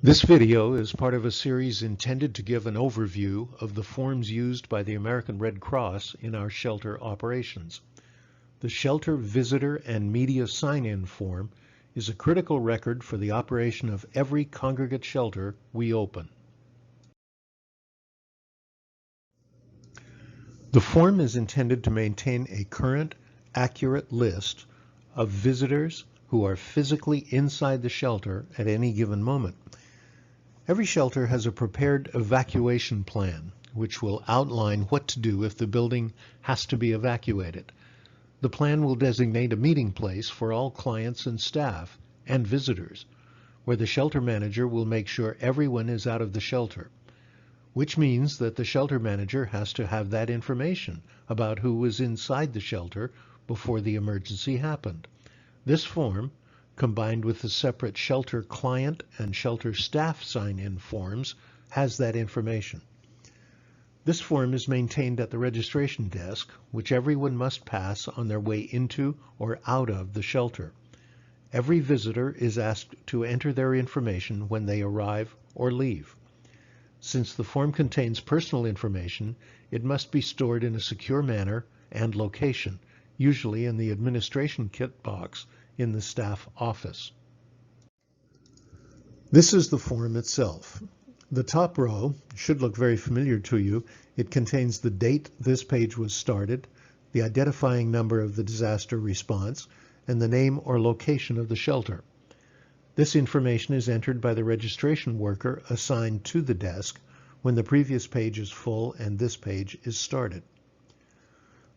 This video is part of a series intended to give an overview of the forms used by the American Red Cross in our shelter operations. The Shelter Visitor and Media Sign-In form is a critical record for the operation of every congregate shelter we open. The form is intended to maintain a current, accurate list of visitors who are physically inside the shelter at any given moment. Every shelter has a prepared evacuation plan, which will outline what to do if the building has to be evacuated. The plan will designate a meeting place for all clients and staff and visitors, where the shelter manager will make sure everyone is out of the shelter, which means that the shelter manager has to have that information about who was inside the shelter before the emergency happened. This form, combined with the separate shelter client and shelter staff sign-in forms, has that information. This form is maintained at the registration desk, which everyone must pass on their way into or out of the shelter. Every visitor is asked to enter their information when they arrive or leave. Since the form contains personal information, it must be stored in a secure manner and location, usually in the administration kit box in the staff office. This is the form itself. The top row should look very familiar to you. It contains the date this page was started, the identifying number of the disaster response, and the name or location of the shelter. This information is entered by the registration worker assigned to the desk when the previous page is full and this page is started.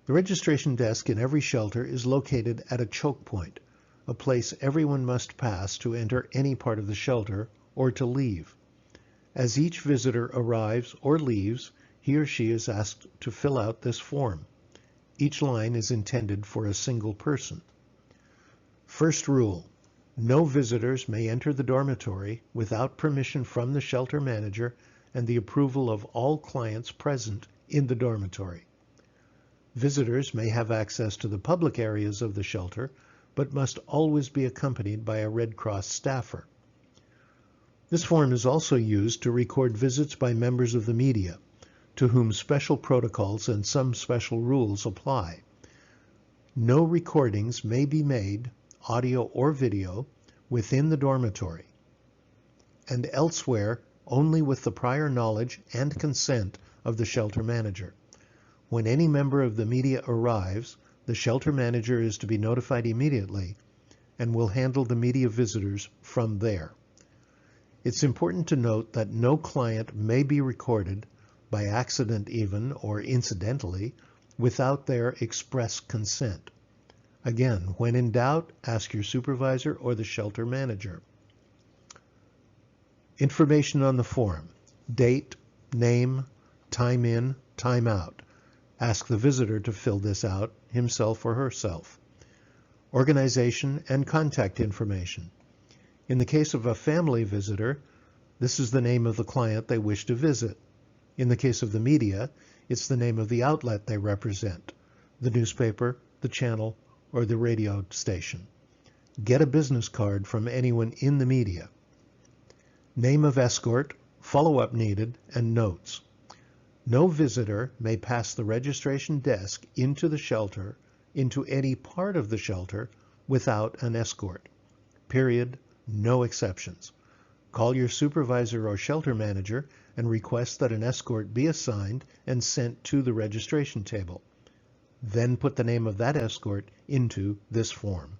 The registration desk in every shelter is located at a choke point, a place everyone must pass to enter any part of the shelter or to leave. As each visitor arrives or leaves, he or she is asked to fill out this form. Each line is intended for a single person. First rule: no visitors may enter the dormitory without permission from the shelter manager and the approval of all clients present in the dormitory. Visitors may have access to the public areas of the shelter, but must always be accompanied by a Red Cross staffer. This form is also used to record visits by members of the media, to whom special protocols and some special rules apply. No recordings may be made, audio or video, within the dormitory, and elsewhere only with the prior knowledge and consent of the shelter manager. When any member of the media arrives, the shelter manager is to be notified immediately and will handle the media visitors from there. It's important to note that no client may be recorded, by accident even or incidentally, without their express consent. Again, when in doubt, ask your supervisor or the shelter manager. Information on the form: date, name, time in, time out. Ask the visitor to fill this out, himself or herself. Organization and contact information. In the case of a family visitor, this is the name of the client they wish to visit. In the case of the media, it's the name of the outlet they represent, the newspaper, the channel, or the radio station. Get a business card from anyone in the media. Name of escort, follow-up needed, and notes. No visitor may pass the registration desk into the shelter, into any part of the shelter, without an escort. Period. No exceptions. Call your supervisor or shelter manager and request that an escort be assigned and sent to the registration table. Then put the name of that escort into this form.